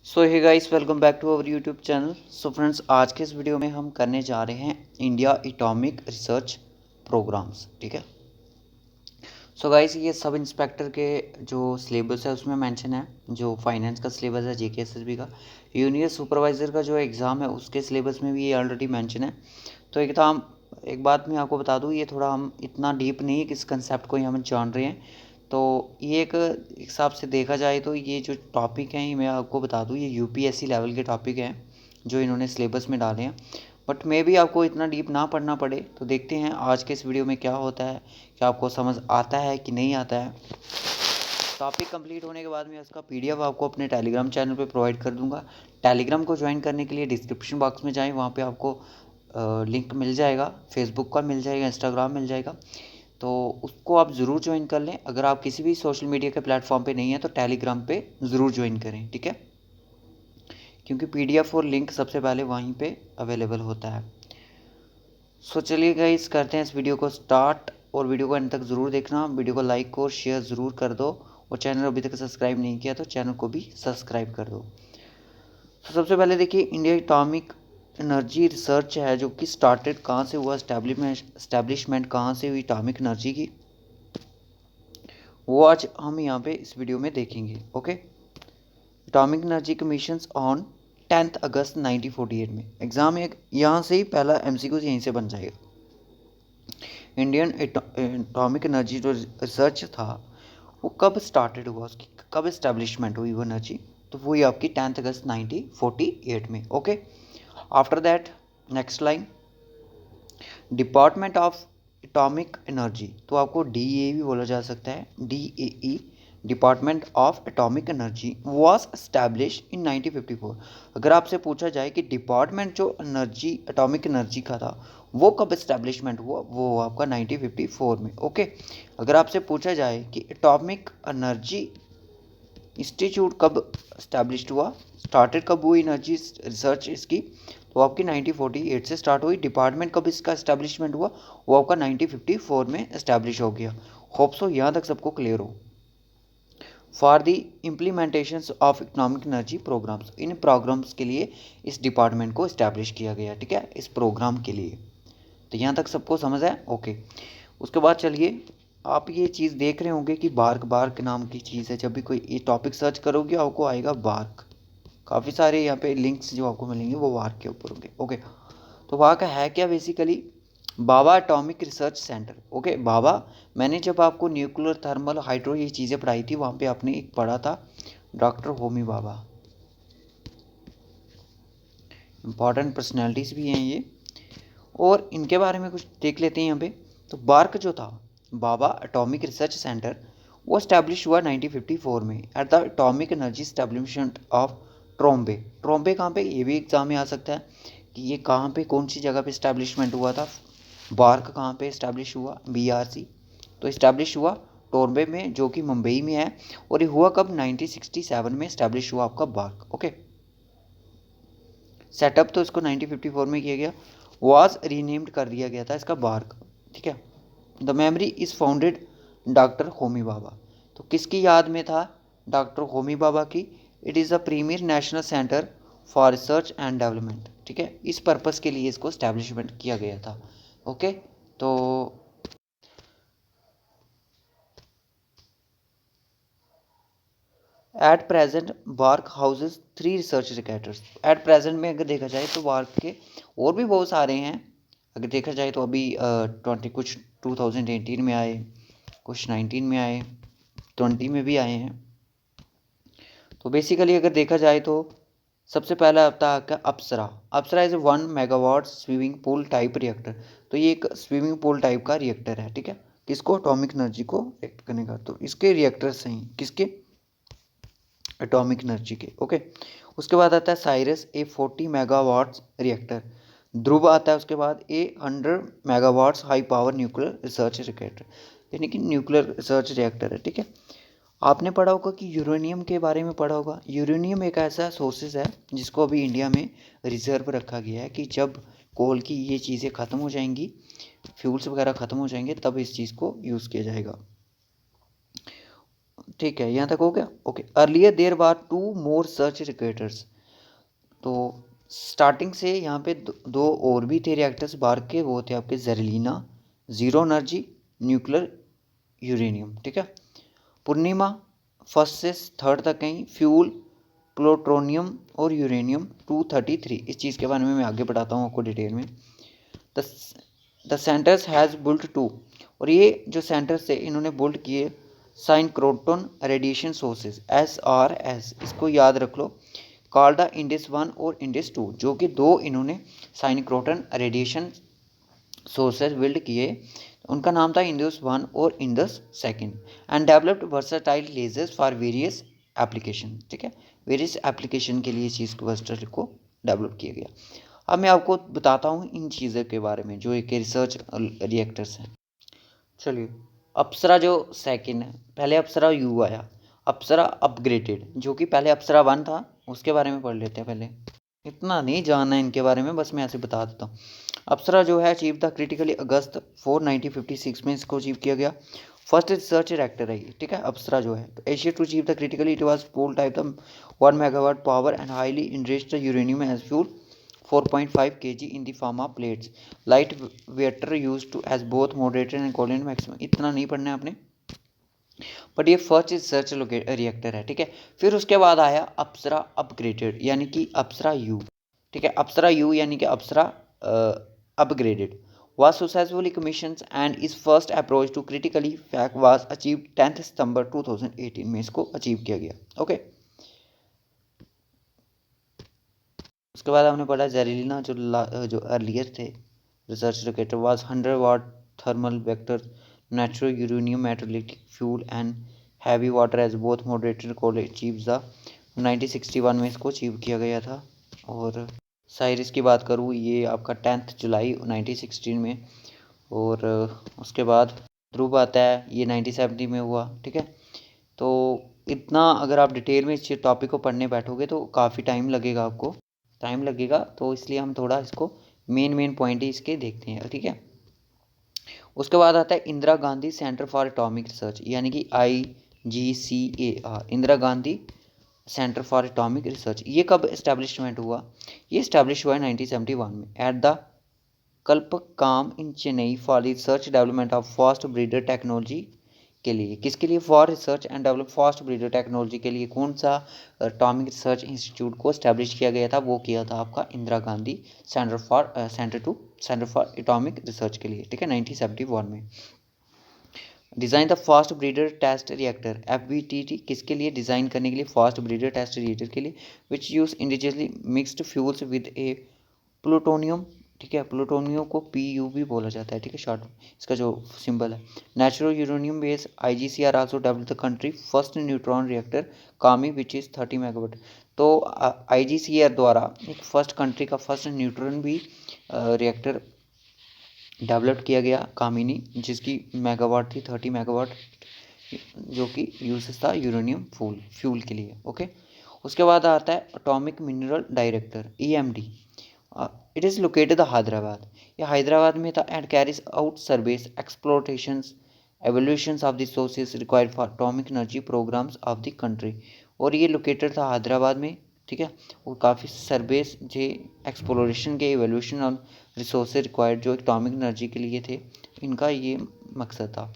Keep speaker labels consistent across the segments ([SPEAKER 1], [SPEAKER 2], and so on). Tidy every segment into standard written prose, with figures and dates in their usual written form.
[SPEAKER 1] So hey guys, welcome back to our YouTube channel. So friends, आज के इस video में हम करने जा रहे हैं इंडिया एटॉमिक रिसर्च प्रोग्राम्स। ठीक है। सो गाइस, ये सब इंस्पेक्टर के जो सिलेबस है उसमें मेंशन है, जो फाइनेंस का सिलेबस है जेकेएसएसबी का, यूनियर सुपरवाइज़र का जो एग्ज़ाम है उसके सिलेबस में भी ये ऑलरेडी मेंशन है। तो एक बात मैं आपको बता दूँ, ये थोड़ा हम इतना डीप नहीं है कि इस कंसेप्ट को ही हम जान रहे हैं। तो ये एक हिसाब से देखा जाए तो ये जो टॉपिक हैं, ये मैं आपको बता दूँ, ये यूपीएससी लेवल के टॉपिक हैं जो इन्होंने सिलेबस में डाले हैं। बट मे भी आपको इतना डीप ना पढ़ना पड़े। तो देखते हैं आज के इस वीडियो में क्या होता है, क्या आपको समझ आता है कि नहीं आता है। टॉपिक कंप्लीट होने के बाद मैं उसका पीडीएफ आपको अपने टेलीग्राम चैनल पे प्रोवाइड कर दूंगा। टेलीग्राम को ज्वाइन करने के लिए डिस्क्रिप्शन बॉक्स में जाएं, वहाँ पे आपको लिंक मिल जाएगा, फेसबुक का मिल जाएगा, इंस्टाग्राम मिल जाएगा। तो उसको आप ज़रूर ज्वाइन कर लें। अगर आप किसी भी सोशल मीडिया के प्लेटफॉर्म पे नहीं हैं तो टेलीग्राम पे ज़रूर ज्वाइन करें। ठीक है, क्योंकि पीडीएफ और लिंक सबसे पहले वहीं पे अवेलेबल होता है। सो चलिए गाइस, करते हैं इस वीडियो को स्टार्ट, और वीडियो को अंत तक ज़रूर देखना। वीडियो को लाइक और शेयर ज़रूर कर दो, और चैनल अभी तक सब्सक्राइब नहीं किया तो चैनल को भी सब्सक्राइब कर दो। तो सबसे पहले देखिए, इंडिया एटॉमिक एनर्जी रिसर्च है जो कि स्टार्टेड कहाँ से हुआ, स्टैब्लिशमेंट कहाँ से हुई एटॉमिक एनर्जी की, वो आज हम यहाँ पे इस वीडियो में देखेंगे। Okay. Atomic energy commission on 10 अगस्त 1948 में एग्ज़ाम एक यहाँ से ही पहला एमसीक्यू यहीं से बन जाएगा। इंडियन एटॉमिक एनर्जी जो रिसर्च था वो कब स्टार्टेड हुआ, उसकी कब इस्टेब्लिशमेंट हुई वो एनर्जी, तो वही आपकी 10 अगस्त 1948 में। Okay. After that next line, department of atomic energy, तो आपको डीए भी बोला जा सकता है, DAE, department of atomic energy was establish in 1954। अगर आपसे पूछा जाए कि डिपार्टमेंट जो एनर्जी एटॉमिक एनर्जी का था वो कब एस्टैब्लिशमेंट हुआ, वो आपका 1954 में। ओके। अगर आपसे पूछा जाए कि एटॉमिक एनर्जी इंस्टीट्यूट कब इस्टेब्लिश हुआ, स्टार्टेड कब हुई एनर्जी रिसर्च इसकी, तो आपकी 1948 से स्टार्ट हुई। डिपार्टमेंट कब इसका इस्टेब्लिशमेंट हुआ, वो आपका 1954 में इस्टेब्लिश हो गया। होप सो यहाँ तक सबको क्लियर हो। For the implementation of economic energy programmes, इन प्रोग्राम्स के लिए इस डिपार्टमेंट को इस्टेब्लिश किया गया। ठीक है, इस प्रोग्राम के लिए। तो यहाँ तक सबको समझ है। ओके। उसके बाद चलिए, आप ये चीज़ देख रहे होंगे कि बार्क, बार्क नाम की चीज़ है। जब भी कोई ये टॉपिक सर्च करोगे आपको आएगा बार्क। काफ़ी सारे यहाँ पे लिंक्स जो आपको मिलेंगे वो बार्क के ऊपर होंगे। ओके। तो वहाँ का है क्या बेसिकली, बाबा एटॉमिक रिसर्च सेंटर। ओके। बाबा, मैंने जब आपको न्यूक्लियर थर्मल हाइड्रो ये चीज़ें पढ़ाई थी, वहाँ पे आपने एक पढ़ा था डॉक्टर होमी बाबा। इंपॉर्टेंट पर्सनैलिटीज़ भी हैं ये, और इनके बारे में कुछ देख लेते हैं यहाँ पे। तो बार्क जो था, बाबा एटॉमिक रिसर्च सेंटर, वो इस्टेब्लिश हुआ 1954 में at the atomic energy establishment of Trombe. Trombe कहाँ पे, ये भी एग्जाम में आ सकता है कि ये कहाँ पे, कौन सी जगह पे इस्टेब्लिशमेंट हुआ था। बार्क कहाँ पे इस्टेब्लिश हुआ, बीआरसी, तो इस्टेब्लिश हुआ टोरबे में जो कि मुंबई में है। और ये हुआ कब, 1967 में इस्टेब्लिश हुआ आपका बार्क। ओके। सेटअप तो इसको 1954 में किया गया, वाज रीनेम्ड कर दिया गया था इसका बार्क। ठीक है। The memory is founded doctor Homi Bhabha, तो किसकी याद में था, डॉक्टर होमी बाबा की। It is a premier national centre for research and development. ठीक है, इस पर्पज़ के लिए इसको इस्टेब्लिशमेंट किया गया था। ओके। तो एट प्रेजेंट वार्क हाउसेज 3 रिसर्च रिकेटर्स। एट प्रेजेंट में अगर देखा जाए तो वार्क के और भी बहुत सारे हैं। अगर देखा जाए तो अभी कुछ 2018 में आए, कुछ 19 में आए, 20 में भी आए हैं। तो बेसिकली अगर देखा जाए तो सबसे पहला आता है आपका Apsara. Apsara is 1 megawatt swimming pool type reactor. तो ये एक स्विमिंग पूल टाइप का रिएक्टर है। ठीक है, किसको, एटॉमिक एनर्जी को रिएक्ट करने का। तो इसके रिएक्टर्स हैं किसके, एटॉमिक एनर्जी के। ओके। उसके बाद आता है साइरस, ए 40 मेगावाट्स रिएक्टर। ध्रुव आता है उसके बाद, ए 100 megawatts high power nuclear research reactor, यानी कि न्यूक्लियर रिसर्च रिएक्टर है। ठीक है। आपने पढ़ा होगा कि यूरेनियम के बारे में पढ़ा होगा। यूरेनियम एक ऐसा सोर्सेज है जिसको अभी इंडिया में रिजर्व रखा गया है कि जब कोल की ये चीज़ें ख़त्म हो जाएंगी, फ्यूल्स वगैरह ख़त्म हो जाएंगे, तब इस चीज़ को यूज़ किया जाएगा। ठीक है, यहाँ तक हो गया। Okay, earlier there were 2 more search reactors. तो स्टार्टिंग से यहाँ पे दो और भी थे रिएक्टर्स बाहर के, वो थे आपके जेरेलिना, जीरो एनर्जी, न्यूक्लियर यूरेनियम। ठीक है, पूर्णिमा फर्स्ट से थर्ड तक कहीं फ्यूल, प्लूटोनियम और यूरेनियम 233। इस चीज़ के बारे में मैं आगे बढ़ाता हूँ आपको डिटेल में। The centres has built two, और ये जो सेंटर्स थे इन्होंने बुल्ट किए साइनक्रोटन रेडिएशन सोर्सेज SRS, इसको याद रख लो, कॉल्ड द इंडस 1 और इंडस 2, जो कि दो इन्होंने साइनक्रोटन रेडिएशन सोर्सेज बिल्ड किए। उनका नाम था इंडस 1 और Indus 2, and developed versatile lasers for various application. ठीक है, वेरियस एप्लीकेशन के लिए चीज़ को वर्सटाइल को डेवलप किया गया। अब मैं आपको बताता हूँ इन चीज़ों के बारे में जो एक रिसर्च रिएक्टर्स हैं। चलिए, अप्सरा जो सेकंड है, पहले अप्सरा यू आया, अप्सरा अपग्रेडेड जो कि पहले अप्सरा 1 था, उसके बारे में पढ़ लेते हैं पहले। इतना नहीं जानना है इनके बारे में, बस मैं ऐसे बता देता हूँ। अप्सरा जो है अचीव द क्रिटिकली अगस्त 4 1956 में इसको अचीव किया गया। फर्स्ट रिसर्च रिएक्टर है ये। ठीक है, अप्सरा जो है तो Asia to achieve the critically, it was pool type the 1 megawatt power and highly enriched uranium as fuel 4.5 kg in the form of plates. Light water used to as both moderated and covalent maximum. इतना नहीं पढ़ना है आपने, but ये first research reactor है। ठीक है, फिर उसके बाद आया अप्सरा अपग्रेडेड यानी कि अप्सरा यू। ठीक है, अप्सरा यू यानी कि अप्सरा upgraded was successfully commissioned and its first approach to critically fact was achieved 10 सितंबर 2018 में इसको अचीव किया गया। ओके, उसके बाद हमने पढ़ा जेरेलिना जो अर्लियर थे research locator was 100 watt thermal vector natural uranium metallic fuel and heavy water as both moderated coal achieve the 1961 में इसको अचीव किया गया था। और साइरिस की बात करूँ, ये आपका 10 जुलाई 1916 में, और उसके बाद ध्रुव आता है, ये 1970 में हुआ। ठीक है, तो इतना अगर आप डिटेल में इस टॉपिक को पढ़ने बैठोगे तो काफ़ी टाइम लगेगा, आपको टाइम लगेगा, तो इसलिए हम थोड़ा इसको मेन पॉइंट ही इसके देखते हैं। ठीक है, उसके बाद आता है Indira Gandhi centre for atomic research यानी कि IGCAR, Indira Gandhi centre for atomic research. ये कब इस्टेब्लिशमेंट हुआ? ये इस्टेब्लिश हुआ है 1971 में at the Kalpakkam in Chennai for research development of fast breeder technology के लिए। किसके लिए? For research and develop fast breeder technology के लिए कौन सा एटॉमिक रिसर्च इंस्टीट्यूट को स्टैब्लिश किया गया था? वो किया था आपका Indira Gandhi centre for atomic research के लिए। ठीक है, 1971 में। Design the fast breeder test reactor FBTT किसके लिए? डिज़ाइन करने के लिए, फास्ट ब्रीडर टेस्ट रिएक्टर के लिए, विच use indigenously mixed fuels with A plutonium. ठीक है, प्लूटोनियम को PU भी बोला जाता है। ठीक है, शॉर्ट इसका जो सिंबल है। Natural uranium base IGCR also develop the country first neutron reactor कामी विच इज़ 30 मेगावाट। तो IGCR द्वारा एक फर्स्ट कंट्री का फर्स्ट न्यूट्रॉन भी रिएक्टर डेवलप किया गया, कामिनी, जिसकी मेगावाट थी 30 मेगावाट, जो कि यूज था यूरेनियम फ्यूल के लिए। ओके, उसके बाद आता है atomic mineral director EMD। It is located Hyderabad, ये हैदराबाद में था, and carries out surveys explorations evolutions of the sources required for atomic energy programmes of the country. और ये लोकेटेड था हैदराबाद में। ठीक है, और काफ़ी सर्वेस जे एक्सप्लोरेशन के एवोल्यूशन और रिसोर्स रिक्वायर्ड जो एटॉमिक एनर्जी के लिए थे, इनका ये मकसद था।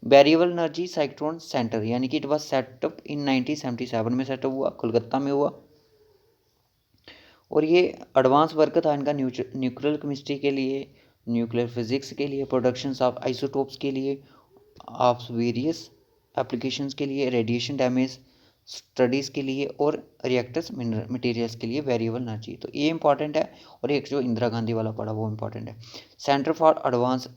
[SPEAKER 1] वेरिएबल एनर्जी साइक्लोन सेंटर यानी कि इट वाज सेटअप इन 1977 में सेटअप हुआ, कोलकाता में हुआ। और ये एडवांस वर्क था इनका न्यूक्लियर केमिस्ट्री के लिए, न्यूक्लियर फिजिक्स के लिए, प्रोडक्शंस ऑफ आइसोटोप्स के लिए, ऑफ वेरियस एप्लीकेशंस के लिए, रेडिएशन डैमेज स्टडीज़ के लिए, और रिएक्टर्स मटेरियल्स के लिए वेरिएबल एनर्जी। तो ये इंपॉर्टेंट है। और एक जो इंदिरा गांधी वाला पढ़ा वो इंपॉर्टेंट है। Centre for advance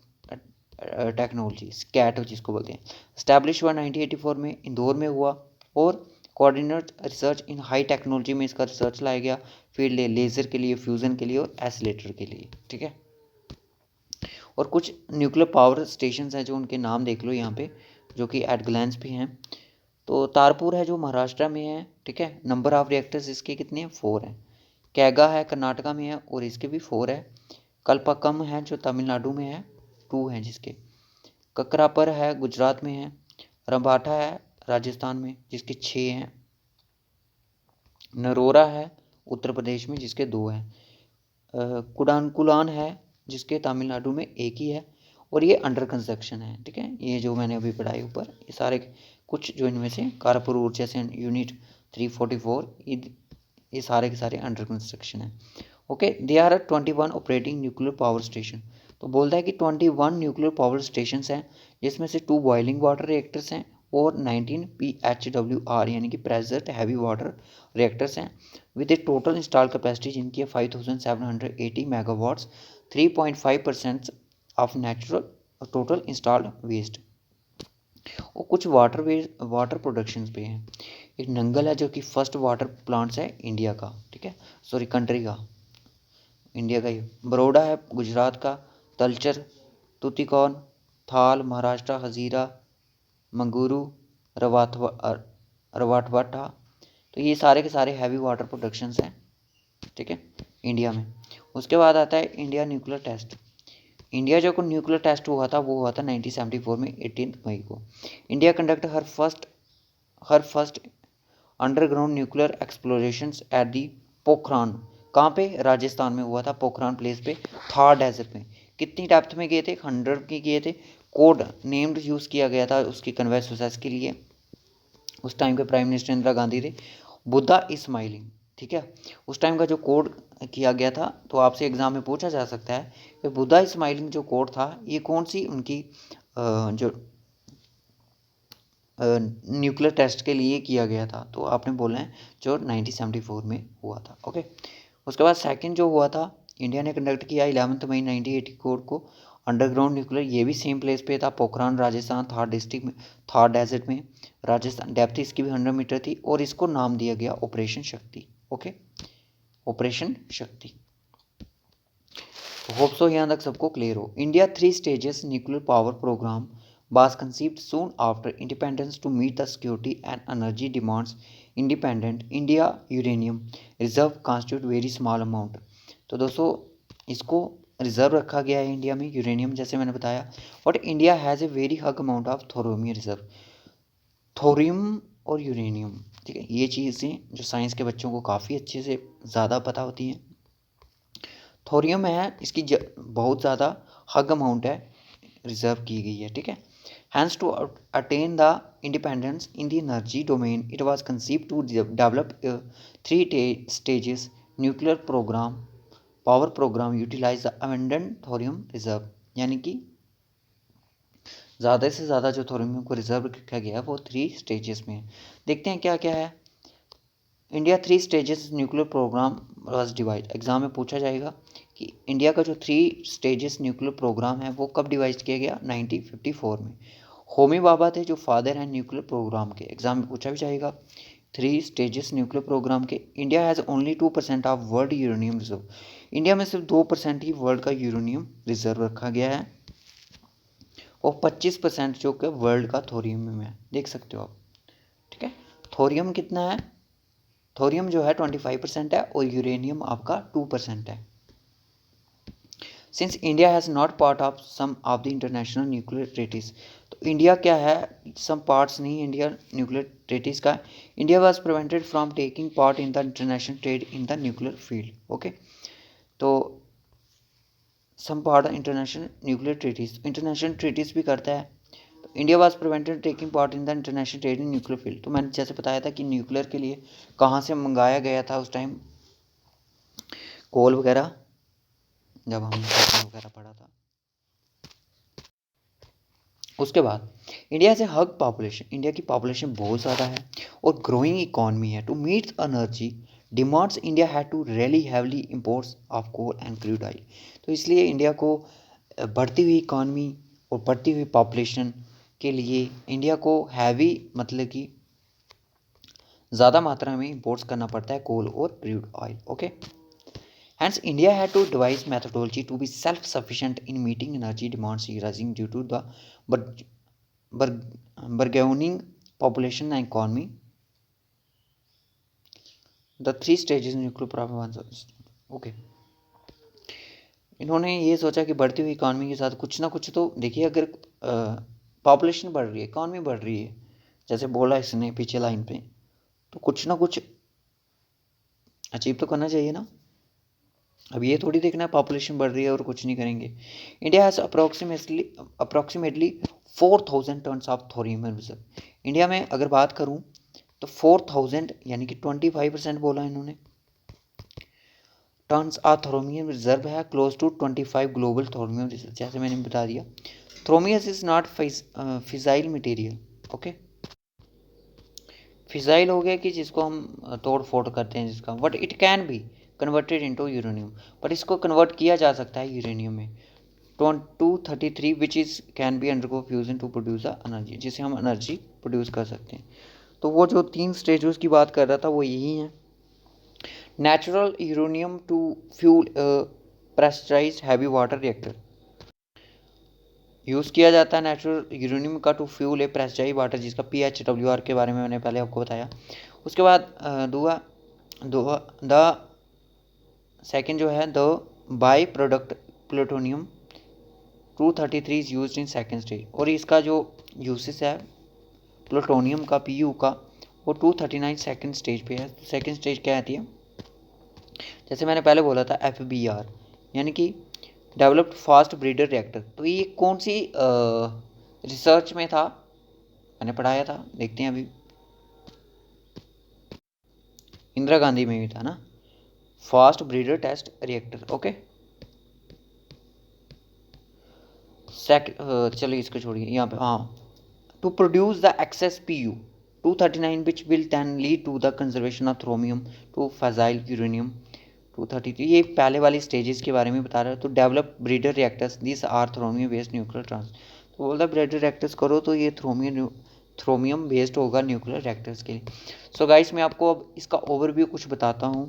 [SPEAKER 1] technology SCAT जिसको बोलते हैं, स्टैब्लिश हुआ 1984 में, इंदौर में हुआ। और कोऑर्डिनेट रिसर्च इन हाई टेक्नोलॉजी में इसका रिसर्च लाया गया, फील्ड लेज़र के लिए, फ्यूज़न के लिए और एसिलेटर के लिए। ठीक है, और कुछ न्यूक्लियर पावर स्टेशन हैं जो उनके नाम देख लो यहाँ पे, जो कि एट ग्लैंस भी हैं। तो तारपुर है जो महाराष्ट्र में है। ठीक है, नंबर ऑफ रिएक्टर्स इसके कितने हैं? 4 हैं। कैगा है कर्नाटका में है और इसके भी 4 है। कल्पाकम है जो तमिलनाडु में है, 2 हैं जिसके। ककरापर है गुजरात में है। रंभाठा है राजस्थान में जिसके 6 हैं, नरोरा है उत्तर प्रदेश में जिसके 2 हैं, कुडानकुलान है जिसके तमिलनाडु में 1 ही है, और ये अंडर कंस्ट्रक्शन है। ठीक है, ये जो मैंने अभी पढ़ाई ऊपर, ये सारे कुछ जो इनमें से कारपुर ऊर्जा से यूनिट 344 ये सारे के सारे अंडर कंस्ट्रक्शन है। Okay, they are 21 operating nuclear power station. तो बोलता है कि 21 न्यूक्लियर पावर स्टेशन हैं जिसमें से 2 बॉइलिंग वाटर रिएक्टर्स हैं और 19 PHWR यानी कि प्रेशर हैवी वाटर रिएक्टर्स हैं with a total install capacity जिनकी है 5780 megawatts, 3.5% of natural total installed waste. और कुछ वाटर प्रोडक्शन पे हैं। एक नंगल है जो कि फर्स्ट वाटर प्लांट्स है इंडिया का, ठीक है, सॉरी कंट्री का, इंडिया का ही। बड़ौदा है गुजरात का, तलचर, तुतिकोन, थाल महाराष्ट्र, हजीरा, मंगुरू, रवाटवाटा। तो ये सारे के सारे हैवी वाटर प्रोडक्शंस हैं, ठीक है, इंडिया में। उसके बाद आता है इंडिया न्यूक्लियर टेस्ट। इंडिया जो को न्यूक्लियर टेस्ट हुआ था वो हुआ था 1974 में 18 मई को। India conduct her first underground nuclear explorations at the Pokhran. कहाँ पे? राजस्थान में हुआ था, पोखरान प्लेस पे, थार डेजर्ट में। कितनी डेप्थ में गए थे? 100 की गए थे। कोड नेम्ड यूज़ किया गया था उसकी कन्वे प्रोसेस के लिए। उस टाइम के प्राइम मिनिस्टर इंदिरा गांधी थे। बुद्धा इस्माइलिंग, ठीक है, उस टाइम का जो कोड किया गया था, तो आपसे एग्जाम में पूछा जा सकता है कि बुद्धा इस्माइलिंग जो कोड था ये कौन सी उनकी जो न्यूक्लियर टेस्ट के लिए किया गया था, तो आपने बोला है जो 1974 में हुआ था। ओके, उसके बाद सेकंड जो हुआ था, इंडिया ने कंडक्ट किया 11 मई 1984 को अंडरग्राउंड न्यूक्लियर, ये भी सेम प्लेस पे था, पोखरान राजस्थान, थार डिस्ट्रिक्ट में, थार डेजर्ट में राजस्थान। डेप्थ इसकी भी 100 मीटर थी और इसको नाम दिया गया ऑपरेशन शक्ति। ओके, ऑपरेशन शक्ति। होप सो यहाँ तक सबको क्लियर हो। India 3 stages nuclear power programme was conceived soon after independence to meet the security and energy demands. Independent India uranium reserve constitute very small amount। तो दोस्तों इसको रिजर्व रखा गया है इंडिया में यूरेनियम, जैसे मैंने बताया। But India has a very hug amount of thorium reserve. Thorium और यूरेनियम, ठीक है, ये चीज़ें जो साइंस के बच्चों को काफ़ी अच्छे से ज़्यादा पता होती हैं। थोरियम है, इसकी बहुत ज़्यादा हग अमाउंट है, रिजर्व की गई है, ठीक है। Hence, to attain the independence in the energy domain, it was conceived to develop a 3 stages nuclear power program utilize the abundant thorium reserve। यानी कि ज़्यादा से ज़्यादा जो थोरियम को रिजर्व रखा गया है वो 3 स्टेजेस में है। देखते हैं क्या क्या है। India 3 stages nuclear programme was divide. Exam में पूछा जाएगा कि इंडिया का जो 3 स्टेजेस न्यूक्लियर प्रोग्राम है वो कब डिवाइड किया गया? 1954 में। होमी भाभा थे जो फादर हैं न्यूक्लियर प्रोग्राम के, एग्जाम में पूछा भी जाएगा। 3 स्टेजेस न्यूक्लियर प्रोग्राम के। India has only 2% of world uranium reserve. India में सिर्फ 2% ही वर्ल्ड का यूरेनियम रिजर्व रखा गया है और 25% जो कि वर्ल्ड का थोरियम में है, देख सकते हो आप, ठीक है। थोरियम कितना है? थोरियम जो है 25% है और यूरेनियम आपका 2% है। Since India has not part of some of the international nuclear treaties, तो इंडिया क्या है, सम पार्ट्स नहीं इंडिया न्यूक्लियर ट्रीटीज का। India was prevented from taking part in the international trade in the nuclear field. Okay, तो some part international nuclear treaties, international treaties भी करता है। तो India was prevented taking part in the international trade in nuclear field. तो मैंने जैसे बताया था कि न्यूक्लियर के लिए कहाँ से मंगाया गया था उस टाइम, कोल वगैरह, जब हमने वगैरह पढ़ा था। उसके बाद इंडिया से हग पॉपुलेशन, इंडिया की पॉपुलेशन बहुत ज़्यादा है और ग्रोइंग इकॉनमी है। To meet energy demands India had to really heavily imports of coal and crude oil. तो इसलिए इंडिया को बढ़ती हुई इकॉनमी और बढ़ती हुई पॉपुलेशन के लिए इंडिया को हैवी मतलब कि ज़्यादा मात्रा में इंपोर्ट्स करना पड़ता है कोल और crude oil. Okay, hence India had to devise methodology to be self-sufficient in meeting energy demands rising due to the burgeoning population and economy. The 3 stages nuclear power। Okay, इन्होंने ये सोचा कि बढ़ती हुई इकॉनमी के साथ कुछ ना कुछ तो देखिए, अगर पॉपुलेशन बढ़ रही है, इकॉनमी बढ़ रही है, जैसे बोला इसने पीछे लाइन पे, तो कुछ ना कुछ अचीव तो करना चाहिए ना। अब ये थोड़ी देखना है पॉपुलेशन बढ़ रही है और कुछ नहीं करेंगे। India has approximately 4000 turns of thorium reserve. India में अगर बात करूं तो 4000 यानी कि 25% बोला इन्होंने टन्स ऑफ थोरियम रिजर्व है, close to 25 global thorium reserve. जैसे मैंने बता दिया, thorium is not fissile material. Okay, fissile हो गया कि जिसको हम तोड़ फोड़ करते हैं जिसका, but it can be converted into uranium, पर इसको कन्वर्ट किया जा सकता है यूरेनियम में 233 which is can be undergo fusion to produce a energy, जिसे हम एनर्जी प्रोड्यूस कर सकते हैं। तो वो जो 3 स्टेजेस की बात कर रहा था वो यही है। Natural uranium to fuel pressurised heavy water reactor, use किया जाता है नेचुरल यूरेनियम का to fuel a pressurised water, जिसका PHWR के बारे में मैंने पहले आपको बताया। उसके बाद द सेकेंड जो है the by product plutonium 233 is use in second stage, और इसका जो यूसेस है प्लूटोनियम का PU का वो 239 सेकेंड स्टेज पे है। सेकेंड स्टेज क्या आती है, जैसे मैंने पहले बोला था FBR यानी कि डेवलप्ड फास्ट ब्रीडर रिएक्टर। तो ये कौन सी रिसर्च में था, मैंने पढ़ाया था, देखते हैं अभी। इंदिरा गांधी में भी था ना, fast breeder test reactor. Okay, चलिए इसको छोड़िए यहाँ पे। हाँ, to produce the excess PU 239 which will then lead to the conservation of thorium to fissile uranium 233। ये पहले वाली स्टेजेस के बारे में बता रहा है। तो develop breeder reactors this are thorium based nuclear trans, तो बोलता है ब्रीडर रिएक्टर्स करो तो ये थ्रोमियम बेस्ड होगा न्यूक्लियर रिएक्टर्स के लिए। सो गाइस, मैं आपको अब इसका ओवरव्यू कुछ बताता हूँ।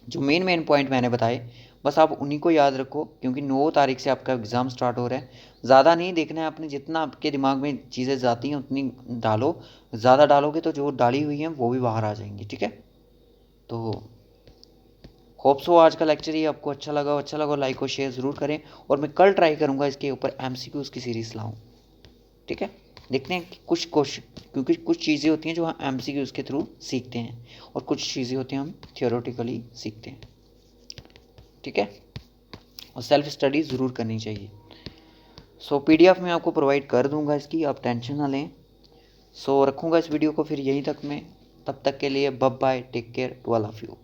[SPEAKER 1] जो मेन पॉइंट मैंने बताए बस आप उन्हीं को याद रखो, क्योंकि 9 तारीख से आपका एग्ज़ाम स्टार्ट हो रहा है। ज़्यादा नहीं देखना है आपने, जितना आपके दिमाग में चीज़ें जाती हैं उतनी डालो। ज़्यादा डालोगे तो जो डाली हुई हैं वो भी बाहर आ जाएंगी। ठीक है, तो होप सो आज का लेक्चर ये आपको अच्छा लगा लाइक और शेयर ज़रूर करें, और मैं कल ट्राई करूँगा इसके ऊपर MCQs की सीरीज़ लाऊँ। ठीक है, देखते हैं कि क्योंकि कुछ चीज़ें होती हैं जो हम MCQs के थ्रू सीखते हैं, और कुछ चीज़ें होती हैं हम थियोरेटिकली सीखते हैं। ठीक है, और सेल्फ स्टडी ज़रूर करनी चाहिए। सो PDF में आपको प्रोवाइड कर दूंगा इसकी, आप टेंशन ना लें। सो रखूँगा इस वीडियो को फिर यहीं तक में, तब तक के लिए bye bye, take care to all of you.